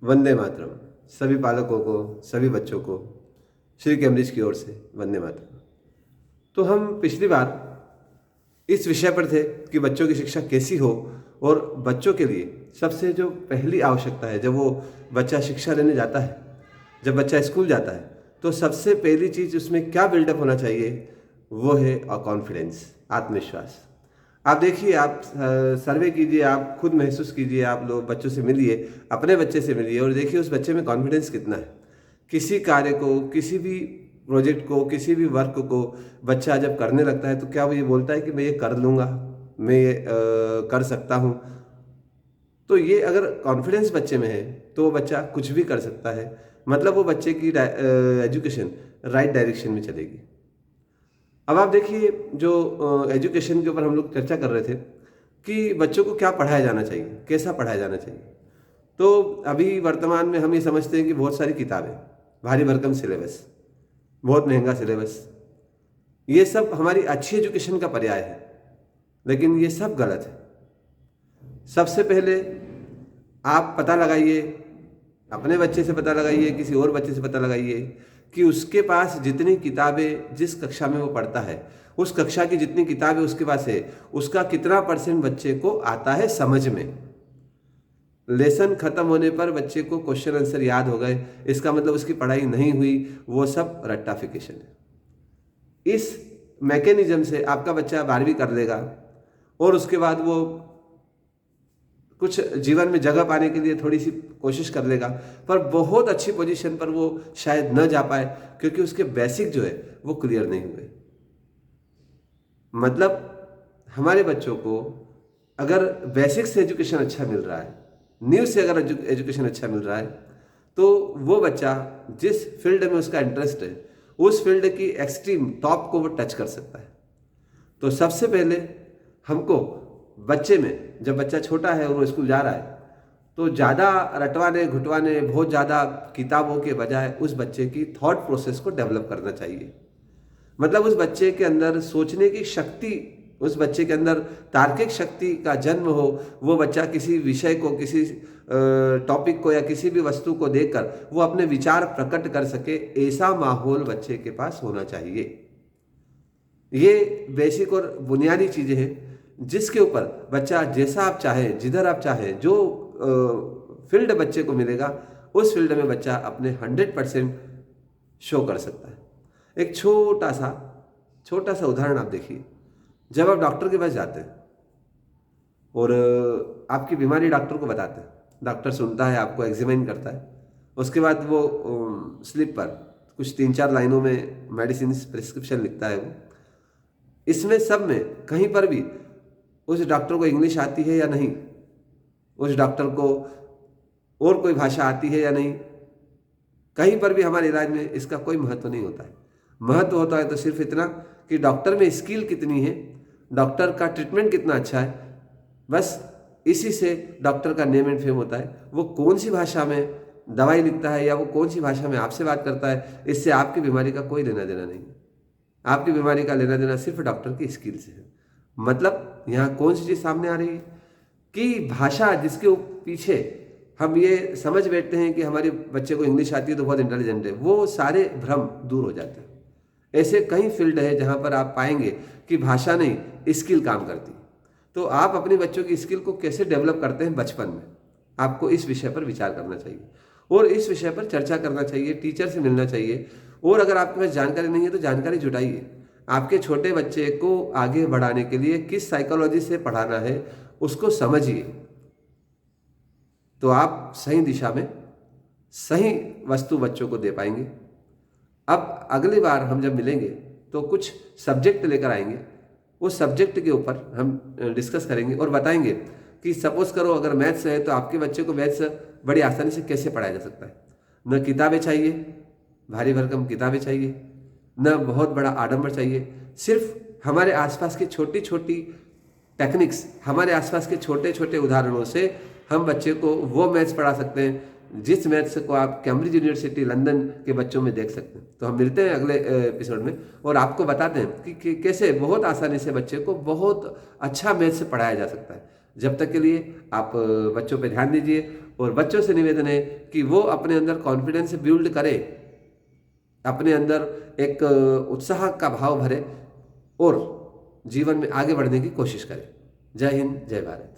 वंदे मातरम। सभी पालकों को, सभी बच्चों को श्री कैम्ब्रिज की ओर से वंदे मातरम। तो हम पिछली बार इस विषय पर थे कि बच्चों की शिक्षा कैसी हो, और बच्चों के लिए सबसे जो पहली आवश्यकता है जब वो बच्चा शिक्षा लेने जाता है, जब बच्चा स्कूल जाता है, तो सबसे पहली चीज़ उसमें क्या बिल्डअप होना चाहिए, वो है कॉन्फिडेंस, आत्मविश्वास। आप देखिए, आप सर्वे कीजिए, आप खुद महसूस कीजिए, आप लोग बच्चों से मिलिए, अपने बच्चे से मिलिए और देखिए उस बच्चे में कॉन्फिडेंस कितना है। किसी कार्य को, किसी भी प्रोजेक्ट को, किसी भी वर्क को बच्चा जब करने लगता है तो क्या वो ये बोलता है कि मैं ये कर लूँगा, मैं ये कर सकता हूँ। तो ये अगर कॉन्फिडेंस बच्चे में है तो वो बच्चा कुछ भी कर सकता है। मतलब वो बच्चे की एजुकेशन राइट डायरेक्शन में चलेगी। अब आप देखिए, जो एजुकेशन के ऊपर हम लोग चर्चा कर रहे थे कि बच्चों को क्या पढ़ाया जाना चाहिए, कैसा पढ़ाया जाना चाहिए। तो अभी वर्तमान में हम ये समझते हैं कि बहुत सारी किताबें, भारी भरकम सिलेबस, बहुत महंगा सिलेबस, ये सब हमारी अच्छी एजुकेशन का पर्याय है, लेकिन ये सब गलत है। सबसे पहले आप पता लगाइए, अपने बच्चे से पता लगाइए, किसी और बच्चे से पता लगाइए कि उसके पास जितनी किताबें, जिस कक्षा में वो पढ़ता है, उस कक्षा की जितनी किताबें उसके पास है, उसका कितना परसेंट बच्चे को आता है समझ में। लेसन खत्म होने पर बच्चे को क्वेश्चन आंसर याद हो गए, इसका मतलब उसकी पढ़ाई नहीं हुई, वो सब रट्टाफिकेशन है। इस मैकेनिज्म से आपका बच्चा 12वीं कर लेगा और उसके बाद वो कुछ जीवन में जगह पाने के लिए थोड़ी सी कोशिश कर लेगा, पर बहुत अच्छी पोजीशन पर वो शायद न जा पाए, क्योंकि उसके बेसिक जो है वो क्लियर नहीं हुए। मतलब हमारे बच्चों को अगर बेसिक से एजुकेशन अच्छा मिल रहा है, न्यू से अगर एजुकेशन अच्छा मिल रहा है, तो वो बच्चा जिस फील्ड में उसका इंटरेस्ट है, उस फील्ड की एक्सट्रीम टॉप को वो टच कर सकता है। तो सबसे पहले हमको बच्चे में, जब बच्चा छोटा है और वो स्कूल जा रहा है, तो ज़्यादा रटवाने घुटवाने, बहुत ज़्यादा किताबों के बजाय उस बच्चे की थॉट प्रोसेस को डेवलप करना चाहिए। मतलब उस बच्चे के अंदर सोचने की शक्ति, उस बच्चे के अंदर तार्किक शक्ति का जन्म हो। वो बच्चा किसी विषय को, किसी टॉपिक को या किसी भी वस्तु को देखकर वो अपने विचार प्रकट कर सके, ऐसा माहौल बच्चे के पास होना चाहिए। ये बेसिक और बुनियादी चीज़ें हैं जिसके ऊपर बच्चा, जैसा आप चाहें, जिधर आप चाहें, जो फील्ड बच्चे को मिलेगा, उस फील्ड में बच्चा अपने 100% शो कर सकता है। एक छोटा सा उदाहरण आप देखिए। जब आप डॉक्टर के पास जाते हैं और आपकी बीमारी डॉक्टर को बताते हैं, डॉक्टर सुनता है, आपको एग्जामिन करता है, उसके बाद वो स्लिप पर कुछ 3-4 लाइनों में मेडिसिन प्रिस्क्रिप्शन लिखता है। वो इसमें सब में कहीं पर भी उस डॉक्टर को इंग्लिश आती है या नहीं, उस डॉक्टर को और कोई भाषा आती है या नहीं, कहीं पर भी हमारे इलाज में इसका कोई महत्व नहीं होता है। महत्व होता है तो सिर्फ इतना कि डॉक्टर में स्किल कितनी है, डॉक्टर का ट्रीटमेंट कितना अच्छा है, बस इसी से डॉक्टर का नेम एंड फेम होता है। वो कौन सी भाषा में दवाई लिखता है या वो कौन सी भाषा में आपसे बात करता है, इससे आपकी बीमारी का कोई लेना देना नहीं है। आपकी बीमारी का लेना देना सिर्फ डॉक्टर की स्किल से है। मतलब यहाँ कौन सी चीज़ सामने आ रही है कि भाषा जिसके पीछे हम ये समझ बैठते हैं कि हमारे बच्चे को इंग्लिश आती है तो बहुत इंटेलिजेंट है, वो सारे भ्रम दूर हो जाते हैं। ऐसे कई फील्ड है जहाँ पर आप पाएंगे कि भाषा नहीं, स्किल काम करती है। तो आप अपने बच्चों की स्किल को कैसे डेवलप करते हैं बचपन में, आपको इस विषय पर विचार करना चाहिए और इस विषय पर चर्चा करना चाहिए, टीचर से मिलना चाहिए। और अगर आपके पास जानकारी नहीं है तो जानकारी जुटाइए। आपके छोटे बच्चे को आगे बढ़ाने के लिए किस साइकोलॉजी से पढ़ाना है उसको समझिए, तो आप सही दिशा में सही वस्तु बच्चों को दे पाएंगे। अब अगली बार हम जब मिलेंगे तो कुछ सब्जेक्ट लेकर आएंगे, उस सब्जेक्ट के ऊपर हम डिस्कस करेंगे और बताएंगे कि सपोज करो अगर मैथ्स है तो आपके बच्चे को मैथ्स बड़ी आसानी से कैसे पढ़ाया जा सकता है। न किताबें चाहिए, भारी भरकम किताबें चाहिए, न बहुत बड़ा आडंबर चाहिए, सिर्फ हमारे आसपास की छोटी छोटी टेक्निक्स, हमारे आसपास के छोटे छोटे उदाहरणों से हम बच्चे को वो मैथ्स पढ़ा सकते हैं जिस मैथ्स को आप कैम्ब्रिज यूनिवर्सिटी लंदन के बच्चों में देख सकते हैं। तो हम मिलते हैं अगले एपिसोड में और आपको बताते हैं कि कैसे बहुत आसानी से बच्चे को बहुत अच्छा मैथ्स पढ़ाया जा सकता है। जब तक के लिए आप बच्चों पे ध्यान दीजिए और बच्चों से निवेदन है कि वो अपने अंदर कॉन्फिडेंस बिल्ड करे, अपने अंदर एक उत्साह का भाव भरे और जीवन में आगे बढ़ने की कोशिश करें। जय हिंद, जय भारत।